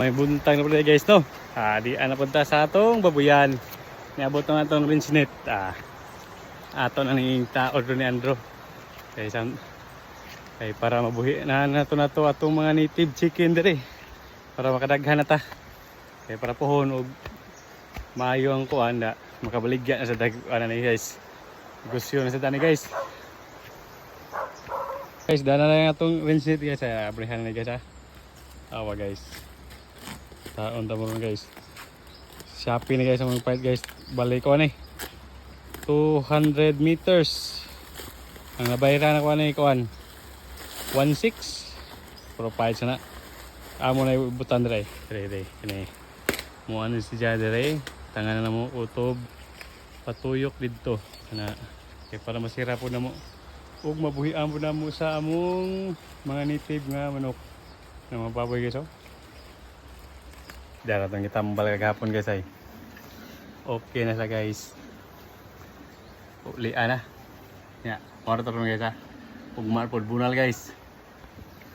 May buntang na pala guys no. Di ana punta sa atong babuyan. Niabot na atong rinse net. Ato na ning taod ni Andro. Kay para mabuhi na nato atong mga native chicken diri. Para makadaghan na ta. Kay para pohon og maayo ang kuan da makabaligya na sa ana ni guys. Gusyo na sa tani guys. Guys, dana na yung atong rinse net guys. Abrihan na guys ha. Awa guys. Taon ta mo guys. Shopee na guys ang mga guys. Balik ko ni 200 meters. Ang nabayran na ko ni kuan 16 pero pahit sana. Amo na ibutan dire. Dire kini. Mo ano si dire. Tangan na mo utob patuyok didto na kay para masira po na mo ug mabuhian po na mo sa among mga native nga manok na mga baboy guys. Dara tong kitambal kagahapon guys ay. Okay na sa guys. Uli ana. Ya, moro to guys ha. Ug mar pod bunal guys.